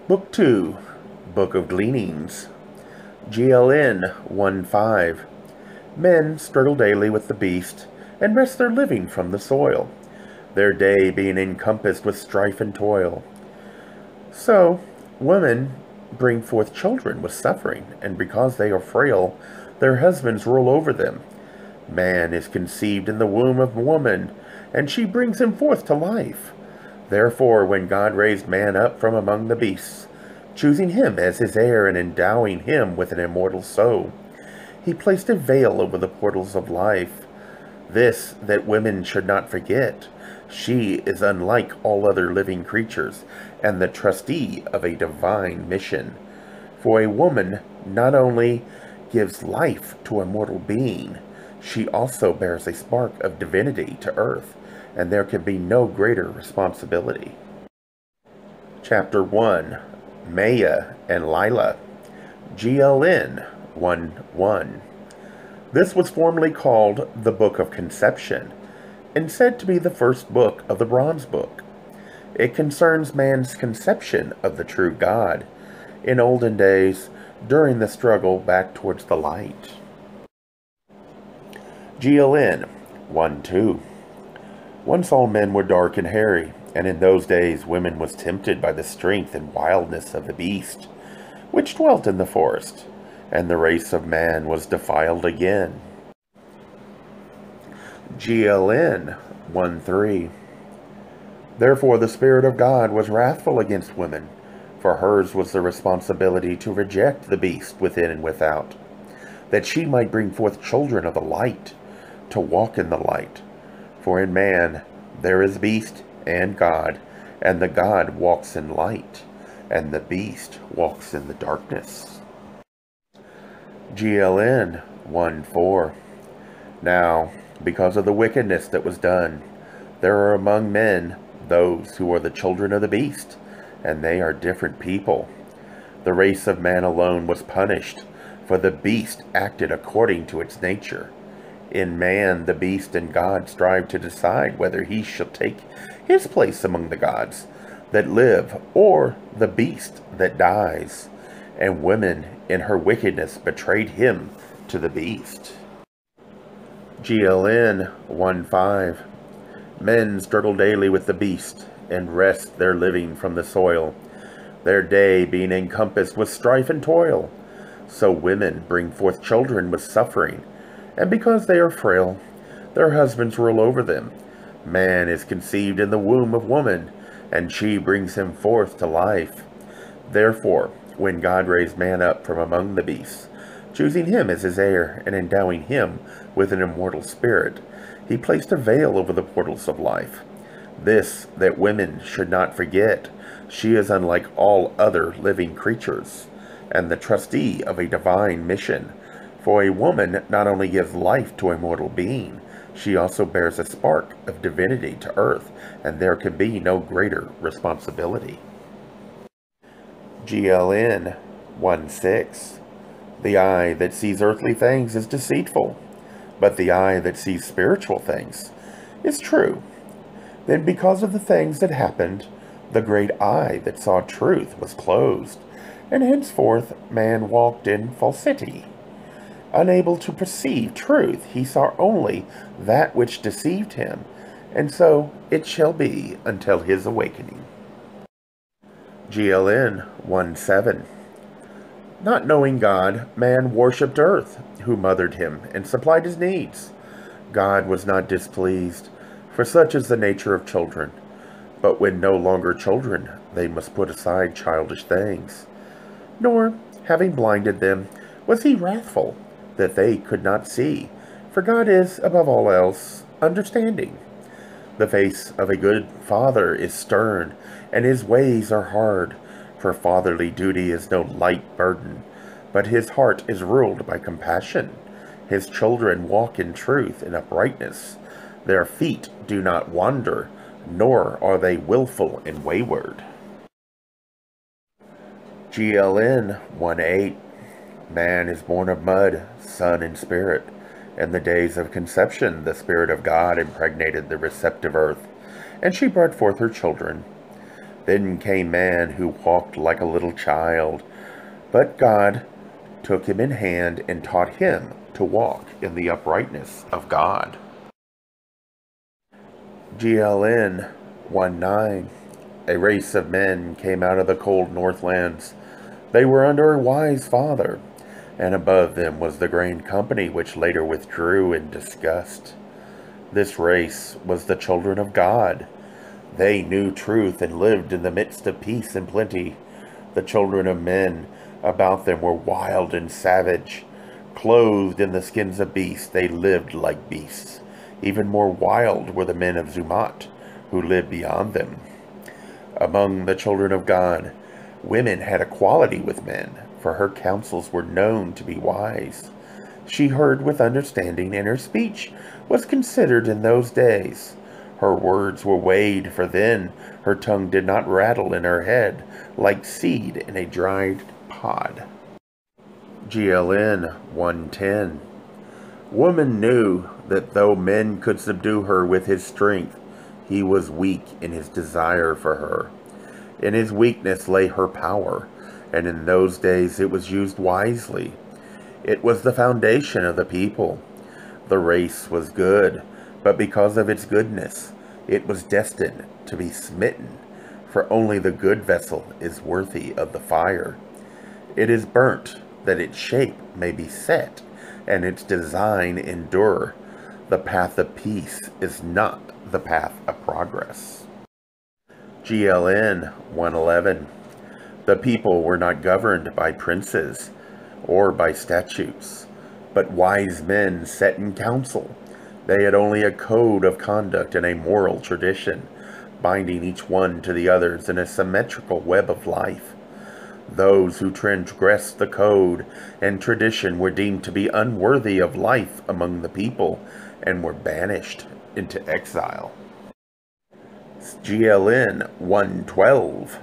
Book 2, Book of Gleanings, GLN 1-5. Men struggle daily with the beast, and wrest their living from the soil, their day being encompassed with strife and toil. So, women bring forth children with suffering, and because they are frail, their husbands rule over them. Man is conceived in the womb of woman, and she brings him forth to life. Therefore, when God raised man up from among the beasts, choosing him as his heir and endowing him with an immortal soul, he placed a veil over the portals of life. This that women should not forget. She is unlike all other living creatures, and the trustee of a divine mission. For a woman not only gives life to a mortal being, she also bears a spark of divinity to earth, and there can be no greater responsibility. Chapter 1, Maya and Lila, GLN 1-1. This was formerly called the Book of Conception, and said to be the first book of the Bronze Book. It concerns man's conception of the true God in olden days during the struggle back towards the light. GLN 1-2. Once all men were dark and hairy, and in those days women was tempted by the strength and wildness of the beast, which dwelt in the forest, and the race of man was defiled again. GLN 1-3. Therefore the Spirit of God was wrathful against women, for hers was the responsibility to reject the beast within and without, that she might bring forth children of the light, to walk in the light. For in man there is beast and God, and the God walks in light, and the beast walks in the darkness. GLN 1-4. Now, because of the wickedness that was done, there are among men those who are the children of the beast, and they are different people. The race of man alone was punished, for the beast acted according to its nature. In man, the beast and God strive to decide whether he shall take his place among the gods that live, or the beast that dies. And woman, in her wickedness, betrayed him to the beast. GLN 1-5. Men struggle daily with the beast, and wrest their living from the soil, their day being encompassed with strife and toil. So women bring forth children with suffering, and because they are frail, their husbands rule over them. Man is conceived in the womb of woman, and she brings him forth to life. Therefore, when God raised man up from among the beasts, choosing him as his heir and endowing him with an immortal spirit, he placed a veil over the portals of life. This that women should not forget. She is unlike all other living creatures, and the trustee of a divine mission. For a woman not only gives life to a mortal being, she also bears a spark of divinity to earth, and there can be no greater responsibility. GLN 1-6. The eye that sees earthly things is deceitful, but the eye that sees spiritual things is true. Then because of the things that happened, the great eye that saw truth was closed, and henceforth man walked in falsity. Unable to perceive truth, he saw only that which deceived him, and so it shall be until his awakening. GLN 1-7. Not knowing God, man worshipped earth, who mothered him and supplied his needs. God was not displeased, for such is the nature of children. But when no longer children, they must put aside childish things. Nor, having blinded them, was he wrathful, that they could not see, for God is, above all else, understanding. The face of a good father is stern, and his ways are hard, for fatherly duty is no light burden, but his heart is ruled by compassion. His children walk in truth and uprightness. Their feet do not wander, nor are they willful and wayward. GLN 1-8. Man is born of mud, sun, and spirit. In the days of conception, the Spirit of God impregnated the receptive earth, and she brought forth her children. Then came man who walked like a little child, but God took him in hand and taught him to walk in the uprightness of God. GLN 1:9. A race of men came out of the cold northlands. They were under a wise father, and above them was the grand company which later withdrew in disgust. This race was the children of God. They knew truth and lived in the midst of peace and plenty. The children of men about them were wild and savage. Clothed in the skins of beasts, they lived like beasts. Even more wild were the men of Zumat, who lived beyond them. Among the children of God, women had equality with men, for her counsels were known to be wise. She heard with understanding, and her speech was considered in those days. Her words were weighed, for then her tongue did not rattle in her head like seed in a dried pod. GLN 1:10. Woman knew that though men could subdue her with his strength, he was weak in his desire for her. In his weakness lay her power, and in those days it was used wisely. It was the foundation of the people. The race was good, but because of its goodness, it was destined to be smitten, for only the good vessel is worthy of the fire. It is burnt, that its shape may be set, and its design endure. The path of peace is not the path of progress. GLN 1:11. The people were not governed by princes or by statutes, but wise men set in council. They had only a code of conduct and a moral tradition, binding each one to the others in a symmetrical web of life. Those who transgressed the code and tradition were deemed to be unworthy of life among the people and were banished into exile. GLN 1:12.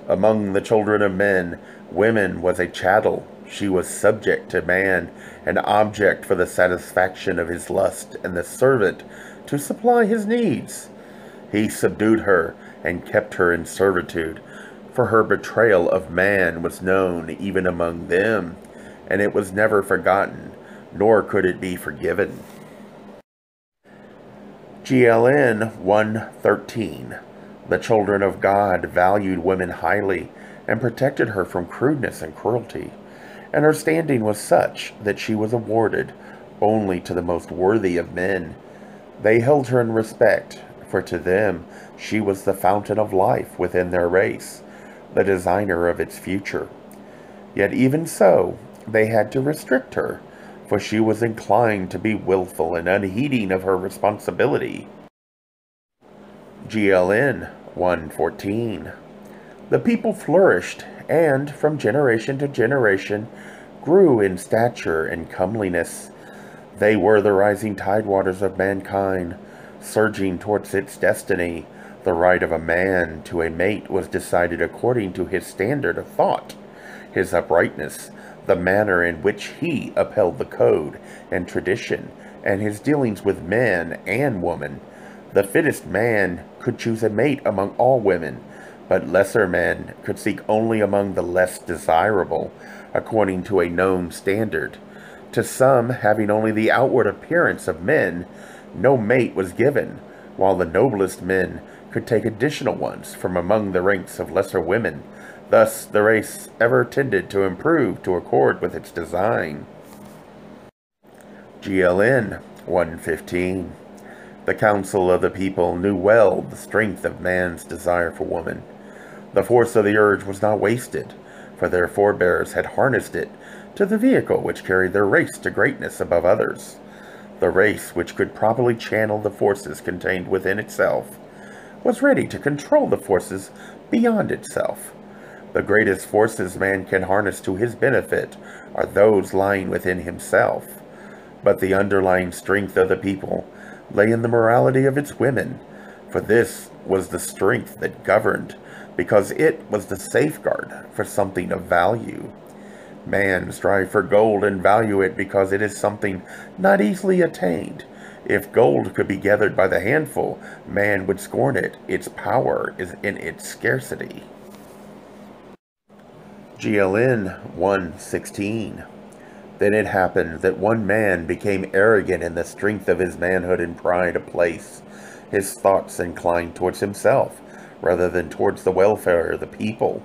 Among the children of men, woman was a chattel. She was subject to man, an object for the satisfaction of his lust, and the servant to supply his needs. He subdued her and kept her in servitude, for her betrayal of man was known even among them, and it was never forgotten, nor could it be forgiven. GLN 1:13. The children of God valued women highly and protected her from crudeness and cruelty, and her standing was such that she was awarded only to the most worthy of men. They held her in respect, for to them she was the fountain of life within their race, the designer of its future. Yet even so, they had to restrict her, for she was inclined to be willful and unheeding of her responsibility. GLN 1:14. The people flourished, and from generation to generation grew in stature and comeliness. They were the rising tidewaters of mankind, surging towards its destiny. The right of a man to a mate was decided according to his standard of thought, his uprightness, the manner in which he upheld the code and tradition, and his dealings with man and woman. The fittest man could choose a mate among all women, but lesser men could seek only among the less desirable, according to a known standard. To some, having only the outward appearance of men, no mate was given, while the noblest men could take additional ones from among the ranks of lesser women. Thus the race ever tended to improve to accord with its design. GLN 1:15. The council of the people knew well the strength of man's desire for woman. The force of the urge was not wasted, for their forebears had harnessed it to the vehicle which carried their race to greatness above others. The race which could properly channel the forces contained within itself was ready to control the forces beyond itself. The greatest forces man can harness to his benefit are those lying within himself, but the underlying strength of the people lay in the morality of its women, for this was the strength that governed, because it was the safeguard for something of value. Man strive for gold and value it because it is something not easily attained, If gold could be gathered by the handful, man would scorn it. Its power is in its scarcity. GLN 1:16. Then it happened that one man became arrogant in the strength of his manhood and pride of place. His thoughts inclined towards himself, rather than towards the welfare of the people.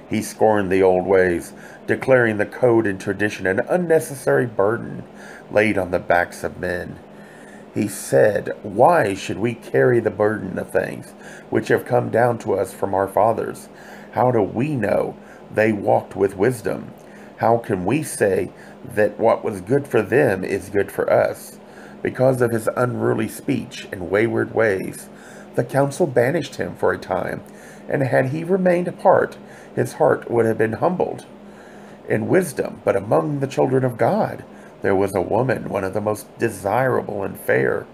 He scorned the old ways, declaring the code and tradition an unnecessary burden laid on the backs of men. He said, "Why should we carry the burden of things which have come down to us from our fathers? How do we know they walked with wisdom? How can we say that what was good for them is good for us?" Because of his unruly speech and wayward ways, the council banished him for a time, and had he remained apart, his heart would have been humbled in wisdom. But among the children of God, there was a woman, one of the most desirable and fair,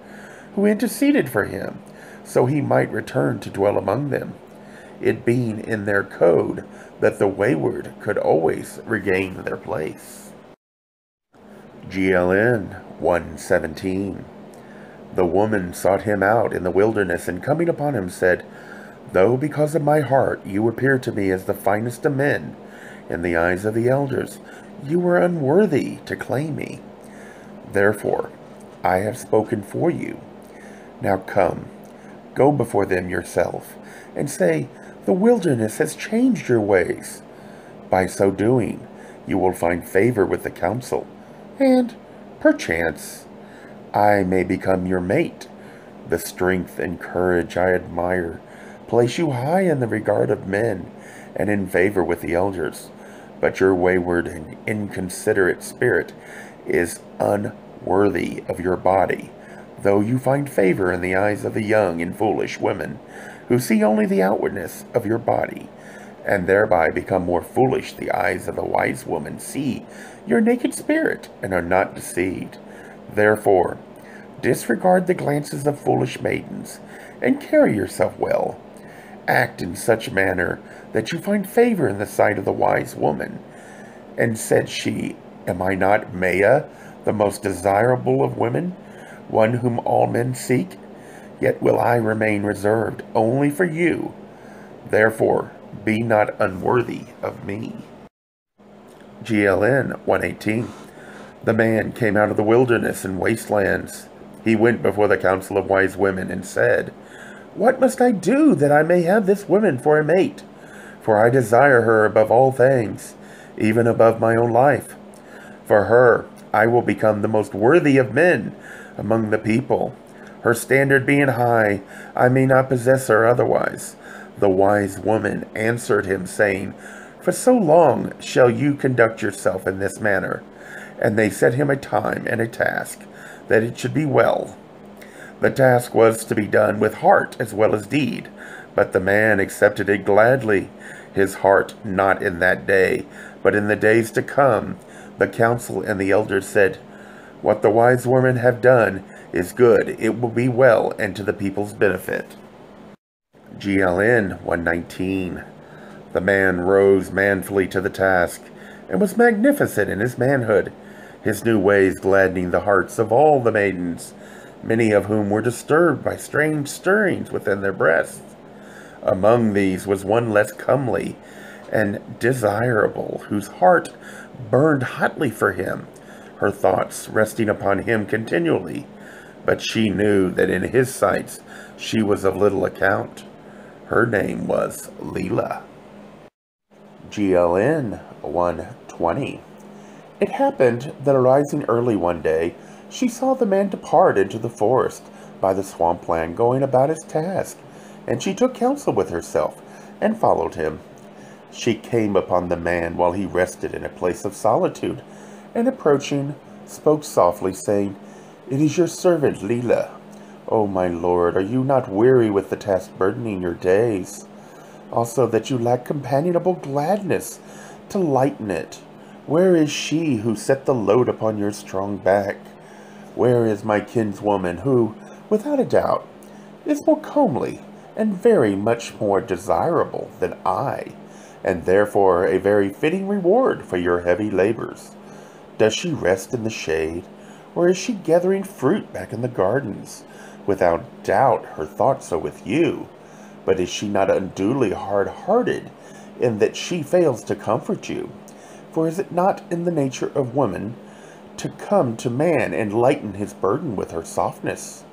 who interceded for him, so he might return to dwell among them, it being in their code that the wayward could always regain their place. GLN 1:17. The woman sought him out in the wilderness, and coming upon him said, "Though because of my heart you appear to me as the finest of men, in the eyes of the elders, you were unworthy to claim me. Therefore, I have spoken for you. Now come, go before them yourself, and say, the wilderness has changed your ways. By so doing, you will find favor with the council, and, perchance, I may become your mate. The strength and courage I admire place you high in the regard of men, and in favor with the elders. But your wayward and inconsiderate spirit is unworthy of your body, though you find favor in the eyes of the young and foolish women, who see only the outwardness of your body, and thereby become more foolish. The eyes of the wise woman see your naked spirit, and are not deceived. Therefore, disregard the glances of foolish maidens, and carry yourself well. Act in such manner that you find favor in the sight of the wise woman." And said she, "Am I not Maya, the most desirable of women, one whom all men seek? Yet will I remain reserved only for you. Therefore, be not unworthy of me." GLN 1:18. The man came out of the wilderness and wastelands. He went before the council of wise women and said, "What must I do that I may have this woman for a mate? For I desire her above all things, even above my own life. For her I will become the most worthy of men among the people. Her standard being high, I may not possess her otherwise." The wise woman answered him, saying, "For so long shall you conduct yourself in this manner." And they set him a time and a task, that it should be well. The task was to be done with heart as well as deed, but the man accepted it gladly, his heart not in that day, but in the days to come. The council and the elders said, "What the wise women have done is good. It will be well and to the people's benefit." GLN 1:19. The man rose manfully to the task, and was magnificent in his manhood, his new ways gladdening the hearts of all the maidens, many of whom were disturbed by strange stirrings within their breasts. Among these was one less comely and desirable, whose heart burned hotly for him, her thoughts resting upon him continually. But she knew that in his sights she was of little account. Her name was Leela. GLN 1:20. It happened that arising early one day, she saw the man depart into the forest by the swampland, going about his task, and she took counsel with herself and followed him. She came upon the man while he rested in a place of solitude, and approaching, spoke softly, saying, "It is your servant Leela. O my lord, are you not weary with the task burdening your days? Also that you lack companionable gladness to lighten it. Where is she who set the load upon your strong back? Where is my kinswoman who, without a doubt, is more comely and very much more desirable than I, and therefore a very fitting reward for your heavy labors? Does she rest in the shade, Or is she gathering fruit back in the gardens? Without doubt her thoughts are with you. But is she not unduly hard-hearted in that she fails to comfort you? For is it not in the nature of woman to come to man and lighten his burden with her softness?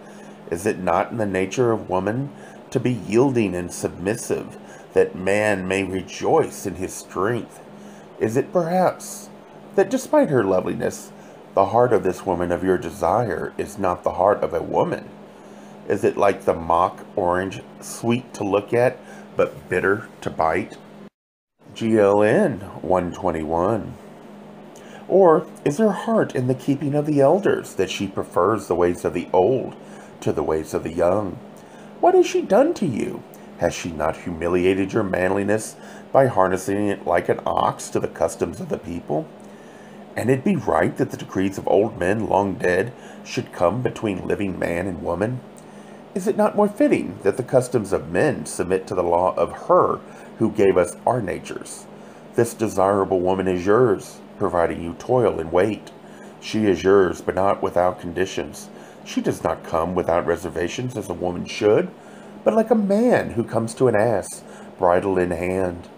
Is it not in the nature of woman to be yielding and submissive, that man may rejoice in his strength? Is it perhaps that despite her loveliness, the heart of this woman of your desire is not the heart of a woman? Is it like the mock orange, sweet to look at, but bitter to bite? GLN 121. Or is her heart in the keeping of the elders, that she prefers the ways of the old to the ways of the young? What has she done to you? Has she not humiliated your manliness by harnessing it like an ox to the customs of the people? And it be right that the decrees of old men long dead should come between living man and woman? Is it not more fitting that the customs of men submit to the law of her who gave us our natures? This desirable woman is yours, providing you toil and wait. She is yours, but not without conditions. She does not come without reservations as a woman should, but like a man who comes to an ass, bridle in hand.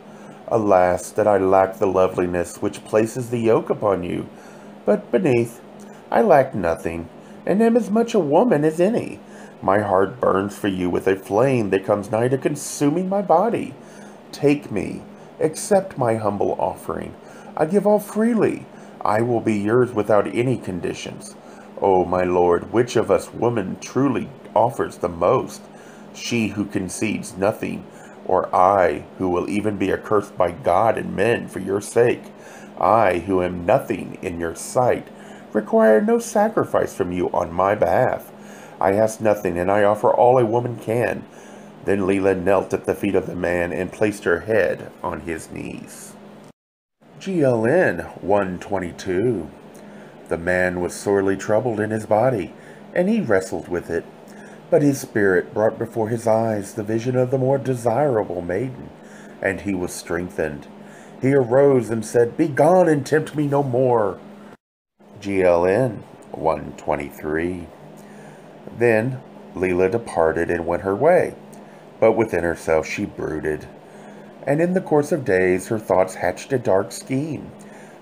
Alas, that I lack the loveliness which places the yoke upon you. But beneath, I lack nothing, and am as much a woman as any. My heart burns for you with a flame that comes nigh to consuming my body. Take me, accept my humble offering. I give all freely. I will be yours without any conditions. Oh, my lord, which of us woman truly offers the most? She who concedes nothing, or I, who will even be accursed by God and men for your sake? I, who am nothing in your sight, require no sacrifice from you on my behalf. I ask nothing, and I offer all a woman can. Then Leela knelt at the feet of the man and placed her head on his knees. GLN 122. The man was sorely troubled in his body, and he wrestled with it. But his spirit brought before his eyes the vision of the more desirable maiden, and he was strengthened. He arose and said, "Begone and tempt me no more." GLN 123. Then Leela departed and went her way, but within herself she brooded. And in the course of days her thoughts hatched a dark scheme.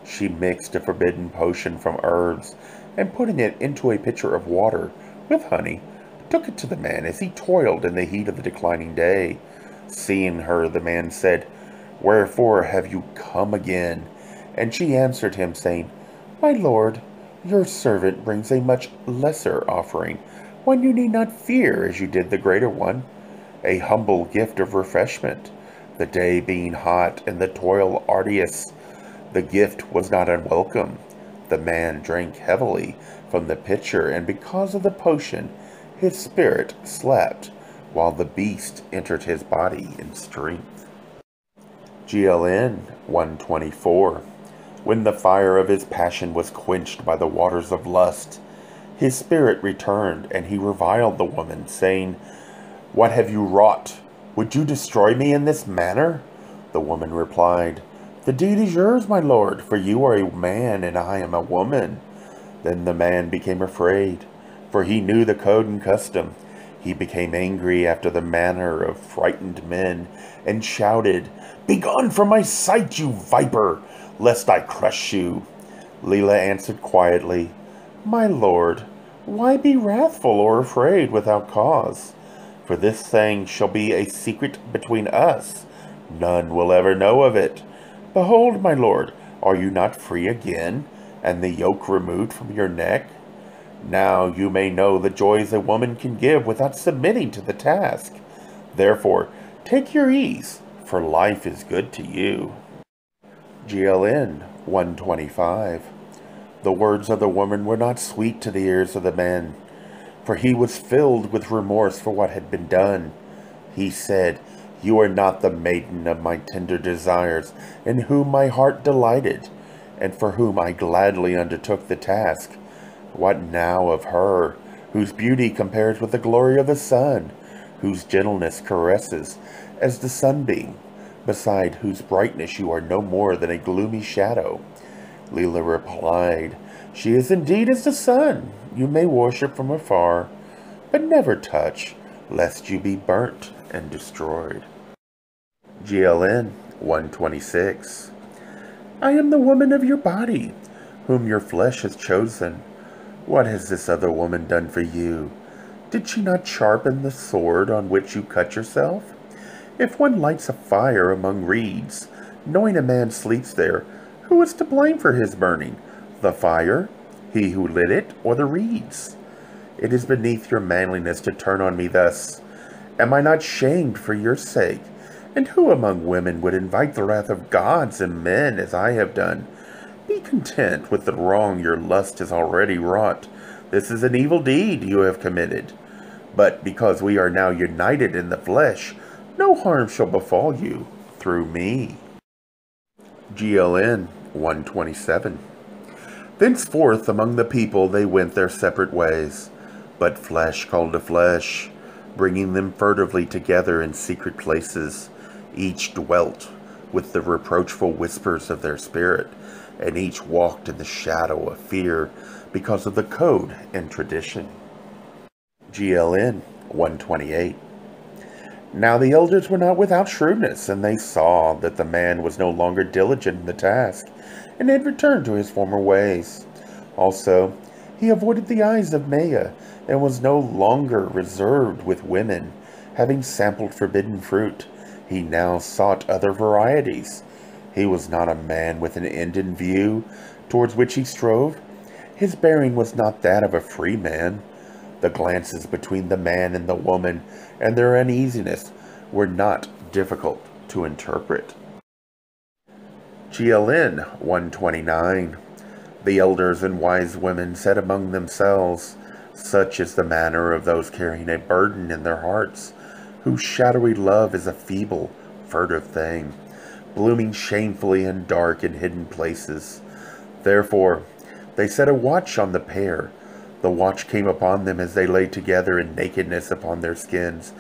She mixed a forbidden potion from herbs, and putting it into a pitcher of water with honey, took it to the man as he toiled in the heat of the declining day. Seeing her, the man said, "Wherefore have you come again?" And she answered him, saying, "My lord, your servant brings a much lesser offering, one you need not fear as you did the greater one, a humble gift of refreshment. The day being hot and the toil arduous, the gift was not unwelcome." The man drank heavily from the pitcher, and because of the potion, his spirit slept, while the beast entered his body in strength. GLN 124. When the fire of his passion was quenched by the waters of lust, his spirit returned, and he reviled the woman, saying, "What have you wrought? Would you destroy me in this manner?" The woman replied, "The deed is yours, my lord, for you are a man and I am a woman." Then the man became afraid, for he knew the code and custom. He became angry after the manner of frightened men, and shouted, "Begone from my sight, you viper, lest I crush you." Leela answered quietly, "My lord, why be wrathful or afraid without cause? For this thing shall be a secret between us. None will ever know of it. Behold, my lord, are you not free again, and the yoke removed from your neck? Now you may know the joys a woman can give without submitting to the task. Therefore, take your ease, for life is good to you." GLN 125. The words of the woman were not sweet to the ears of the man, for he was filled with remorse for what had been done. He said, "You are not the maiden of my tender desires, in whom my heart delighted, and for whom I gladly undertook the task. What now of her, whose beauty compares with the glory of the sun, whose gentleness caresses as the sunbeam, beside whose brightness you are no more than a gloomy shadow?" Leela replied, She is indeed as the sun. You may worship from afar, but never touch, lest you be burnt and destroyed. GLN 126. I am the woman of your body, whom your flesh has chosen. What has this other woman done for you? Did she not sharpen the sword on which you cut yourself? If one lights a fire among reeds, knowing a man sleeps there, who is to blame for his burning? The fire, he who lit it, or the reeds? It is beneath your manliness to turn on me thus. Am I not shamed for your sake? And who among women would invite the wrath of gods and men as I have done? Be content with the wrong your lust has already wrought. This is an evil deed you have committed. But because we are now united in the flesh, no harm shall befall you through me. GLN 127. Thenceforth among the people they went their separate ways, but flesh called to flesh, bringing them furtively together in secret places. Each dwelt with the reproachful whispers of their spirit, and each walked in the shadow of fear because of the code and tradition. GLN 128. Now the elders were not without shrewdness, and they saw that the man was no longer diligent in the task, and had returned to his former ways. Also, he avoided the eyes of Maya, and was no longer reserved with women. Having sampled forbidden fruit, he now sought other varieties. He was not a man with an end in view towards which he strove. His bearing was not that of a free man. The glances between the man and the woman and their uneasiness were not difficult to interpret. GLN 129. The elders and wise women said among themselves, such is the manner of those carrying a burden in their hearts, whose shadowy love is a feeble, furtive thing, blooming shamefully in dark and hidden places. Therefore they set a watch on the pair. The watch came upon them as they lay together in nakedness upon their skins,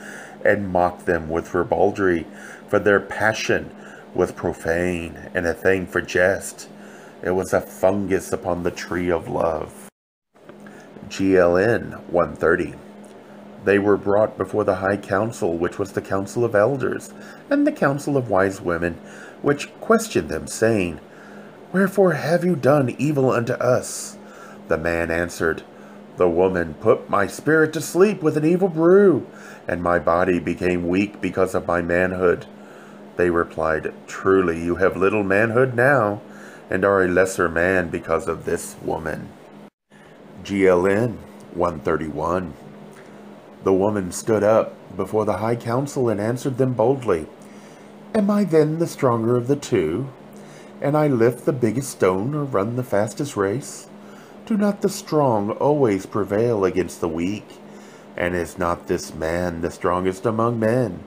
and mocked them with ribaldry, for their passion was profane and a thing for jest. It was a fungus upon the tree of love. GLN 130. They were brought before the high council, which was the council of elders, and the council of wise women, which questioned them, saying, Wherefore have you done evil unto us? The man answered, The woman put my spirit to sleep with an evil brew, and my body became weak because of my manhood. They replied, Truly you have little manhood now, and are a lesser man because of this woman. GLN 131. The woman stood up before the high council and answered them boldly, Am I then the stronger of the two? And I lift the biggest stone or run the fastest race? Do not the strong always prevail against the weak? And is not this man the strongest among men?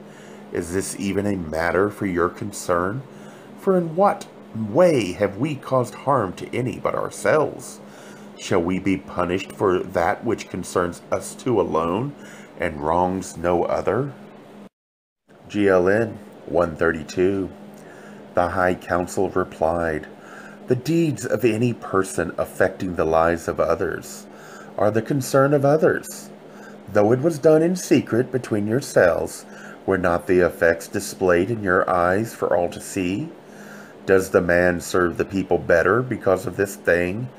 Is this even a matter for your concern? For in what way have we caused harm to any but ourselves? Shall we be punished for that which concerns us two alone, and wrongs no other? GLN 132. The High Council replied, The deeds of any person affecting the lives of others are the concern of others. Though it was done in secret between yourselves, were not the effects displayed in your eyes for all to see? Does the man serve the people better because of this thing,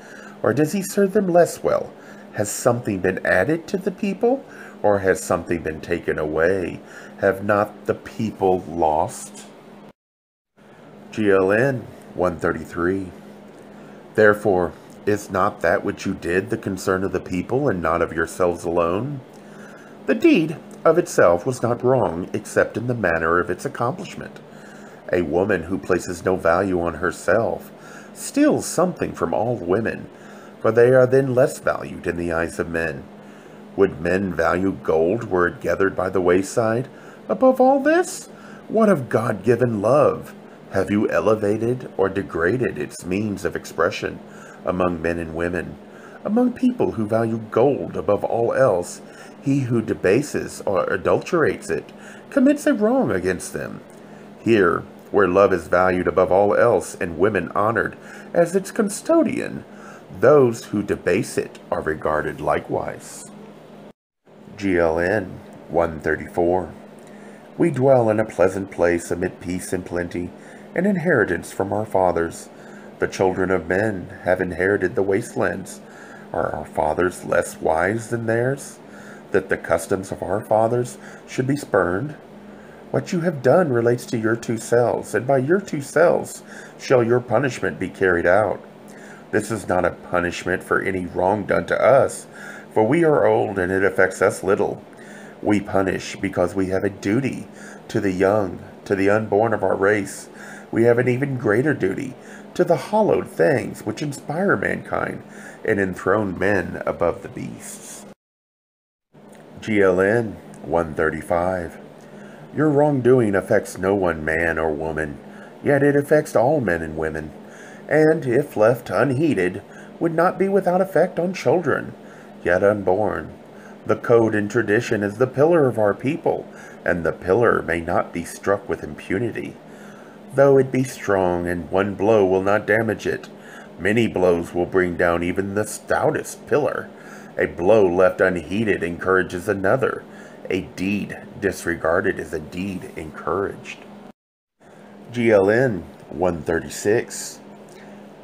or does he serve them less well? Has something been added to the people, or has something been taken away? Have not the people lost? GLN 133. Therefore, is not that which you did the concern of the people, and not of yourselves alone? The deed of itself was not wrong, except in the manner of its accomplishment. A woman who places no value on herself steals something from all women, for they are then less valued in the eyes of men. Would men value gold were it gathered by the wayside? Above all this, what of God-given love? Have you elevated or degraded its means of expression among men and women? Among people who value gold above all else, he who debases or adulterates it commits a wrong against them. Here, where love is valued above all else and women honored as its custodian, Those who debase it are regarded likewise. GLN 134. We dwell in a pleasant place amid peace and plenty, an inheritance from our fathers. The children of men have inherited the wastelands. Are our fathers less wise than theirs, that the customs of our fathers should be spurned? What you have done relates to your two selves, and by your two selves shall your punishment be carried out. This is not a punishment for any wrong done to us, for we are old and it affects us little. We punish because we have a duty to the young, to the unborn of our race. We have an even greater duty to the hallowed things which inspire mankind and enthrone men above the beasts. GLN 135. Your wrongdoing affects no one man or woman, yet it affects all men and women, and, if left unheeded, would not be without effect on children, yet unborn. The code and tradition is the pillar of our people, and the pillar may not be struck with impunity. Though it be strong, and one blow will not damage it, many blows will bring down even the stoutest pillar. A blow left unheeded encourages another. A deed disregarded is a deed encouraged. GLN 136.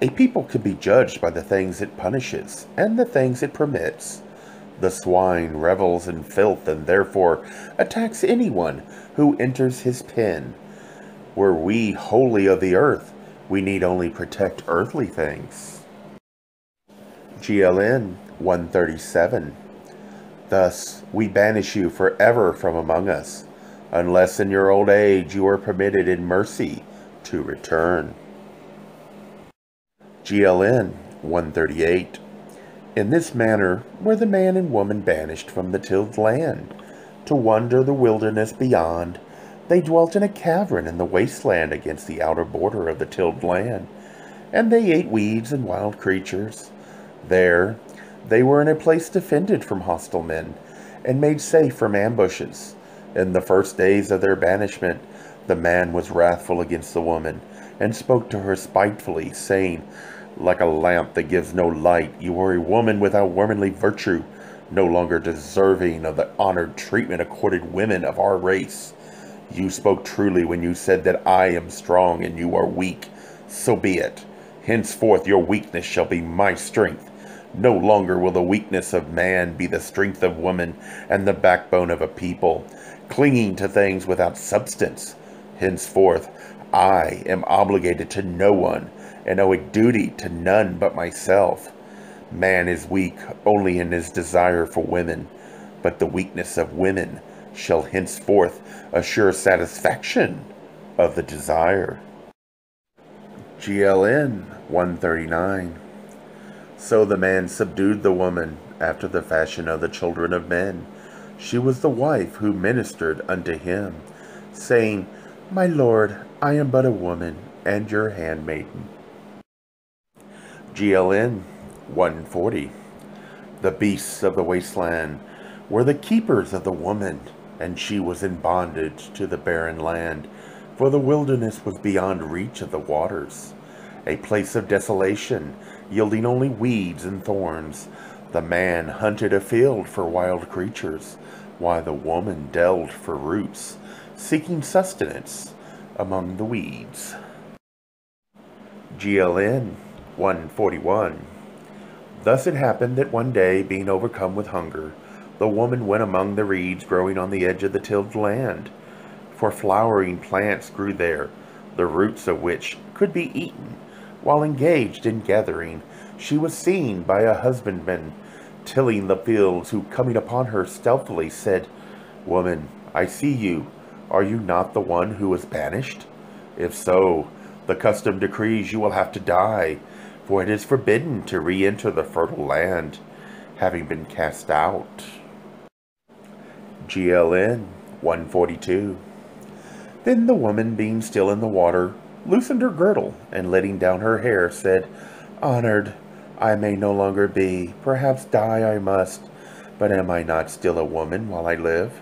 A people can be judged by the things it punishes and the things it permits. The swine revels in filth and therefore attacks anyone who enters his pen. Were we wholly of the earth, we need only protect earthly things. GLN 137. Thus we banish you forever from among us, unless in your old age you are permitted in mercy to return. GLN 138. In this manner were the man and woman banished from the tilled land. To wander the wilderness beyond, they dwelt in a cavern in the wasteland against the outer border of the tilled land, and they ate weeds and wild creatures. There they were in a place defended from hostile men, and made safe from ambushes. In the first days of their banishment, the man was wrathful against the woman, and spoke to her spitefully, saying, Like a lamp that gives no light, you are a woman without womanly virtue, no longer deserving of the honored treatment accorded women of our race. You spoke truly when you said that I am strong and you are weak. So be it. Henceforth your weakness shall be my strength. No longer will the weakness of man be the strength of woman and the backbone of a people, clinging to things without substance. Henceforth I am obligated to no one, and owe a duty to none but myself. Man is weak only in his desire for women, but the weakness of women shall henceforth assure satisfaction of the desire. GLN 139. So the man subdued the woman after the fashion of the children of men. She was the wife who ministered unto him, saying, My lord, I am but a woman, and your handmaiden. GLN 140. The beasts of the wasteland were the keepers of the woman, and she was in bondage to the barren land, for the wilderness was beyond reach of the waters, a place of desolation, yielding only weeds and thorns. The man hunted afield for wild creatures, while the woman delved for roots, seeking sustenance among the weeds. GLN 141. Thus it happened that one day, being overcome with hunger, the woman went among the reeds growing on the edge of the tilled land. For flowering plants grew there, the roots of which could be eaten. While engaged in gathering, she was seen by a husbandman tilling the fields, who, coming upon her stealthily, said, Woman, I see you. Are you not the one who was banished? If so, the custom decrees you will have to die, for it is forbidden to re-enter the fertile land, having been cast out. GLN 142. Then the woman, being still in the water, loosened her girdle, and letting down her hair, said, Honored, I may no longer be, perhaps die I must, but am I not still a woman while I live?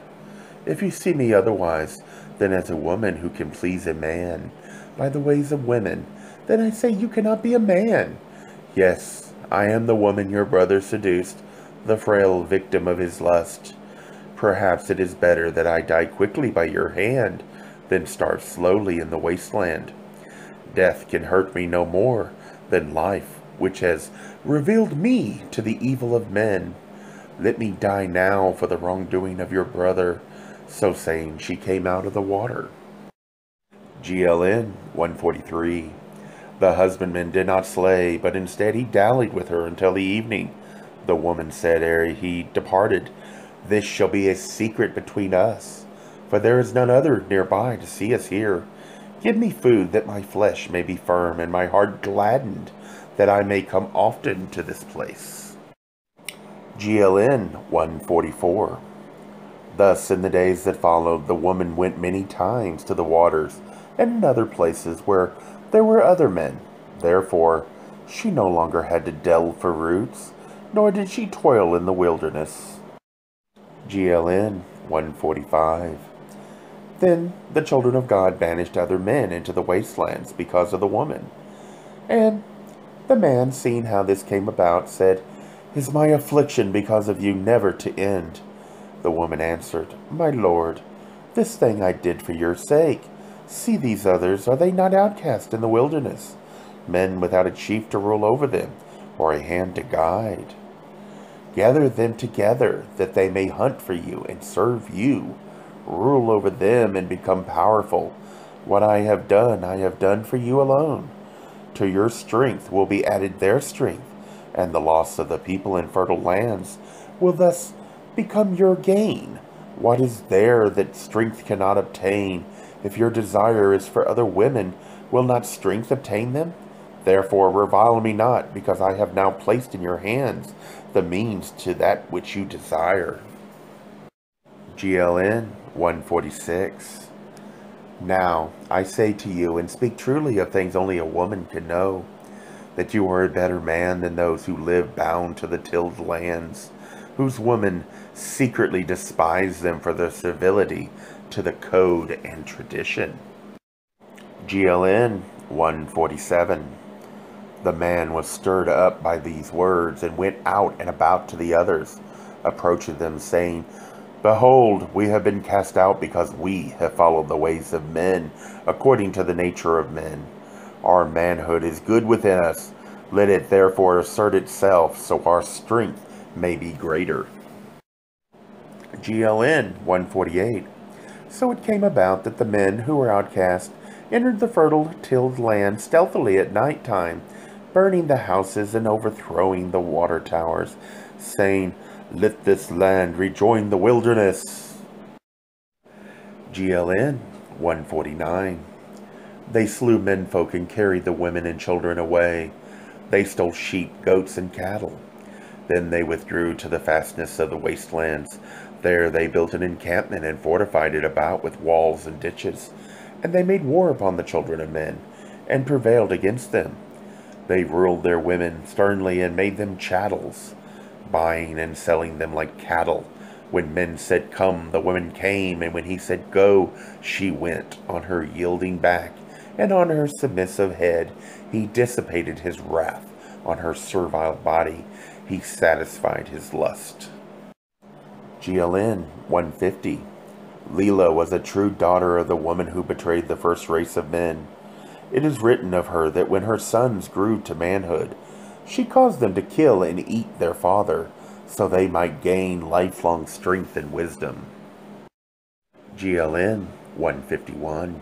If you see me otherwise than as a woman who can please a man by the ways of women, then I say you cannot be a man. Yes, I am the woman your brother seduced, the frail victim of his lust. Perhaps it is better that I die quickly by your hand than starve slowly in the wasteland. Death can hurt me no more than life, which has revealed me to the evil of men. Let me die now for the wrongdoing of your brother." So saying, she came out of the water. GLN 143. The husbandman did not slay, but instead he dallied with her until the evening. The woman said ere he departed, "This shall be a secret between us, for there is none other nearby to see us here. Give me food that my flesh may be firm and my heart gladdened, that I may come often to this place." GLN 144. Thus in the days that followed, the woman went many times to the waters and in other places where there were other men. Therefore she no longer had to delve for roots, nor did she toil in the wilderness. GLN 145. Then the children of God banished other men into the wastelands because of the woman. And the man, seeing how this came about, said, "Is my affliction because of you never to end?" The woman answered, "My Lord, this thing I did for your sake. See these others, are they not outcast in the wilderness, men without a chief to rule over them, or a hand to guide? Gather them together, that they may hunt for you and serve you. Rule over them and become powerful. What I have done for you alone. To your strength will be added their strength, and the loss of the people in fertile lands will thus become your gain. What is there that strength cannot obtain? If your desire is for other women, will not strength obtain them? Therefore revile me not, because I have now placed in your hands the means to that which you desire." GLN 146. Now I say to you, and speak truly of things only a woman can know, that you are a better man than those who live bound to the tilled lands, whose women secretly despise them for their servility to the code and tradition. GLN 147. The man was stirred up by these words, and went out and about to the others, approaching them, saying, "Behold, we have been cast out because we have followed the ways of men, according to the nature of men. Our manhood is good within us. Let it therefore assert itself, so our strength may be greater." GLN 148. So it came about that the men who were outcast entered the fertile tilled land stealthily at night time, burning the houses and overthrowing the water towers, saying, "Let this land rejoin the wilderness." GLN 149. They slew menfolk and carried the women and children away. They stole sheep, goats, and cattle. Then they withdrew to the fastness of the wastelands. There they built an encampment and fortified it about with walls and ditches. And they made war upon the children of men, and prevailed against them. They ruled their women sternly and made them chattels, buying and selling them like cattle. When men said, "Come," the woman came, and when he said, "Go," she went. On her yielding back and on her submissive head he dissipated his wrath. On her servile body he satisfied his lust. GLN 150. Leela was a true daughter of the woman who betrayed the first race of men. It is written of her that when her sons grew to manhood, she caused them to kill and eat their father, so they might gain lifelong strength and wisdom. GLN 151.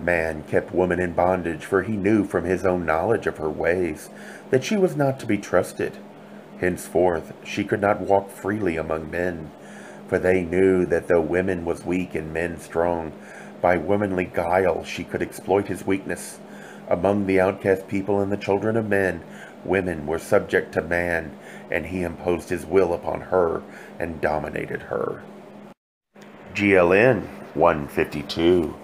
Man kept woman in bondage, for he knew from his own knowledge of her ways that she was not to be trusted. Henceforth she could not walk freely among men, for they knew that though woman was weak and men strong, by womanly guile she could exploit his weakness. Among the outcast people and the children of men, women were subject to man, and he imposed his will upon her and dominated her. GLN 152.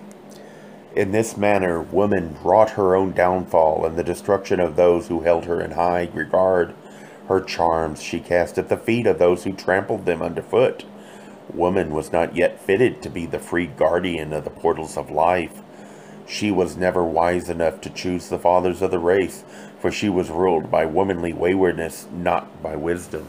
In this manner woman wrought her own downfall and the destruction of those who held her in high regard. Her charms she cast at the feet of those who trampled them underfoot. Woman was not yet fitted to be the free guardian of the portals of life. She was never wise enough to choose the fathers of the race, for she was ruled by womanly waywardness, not by wisdom.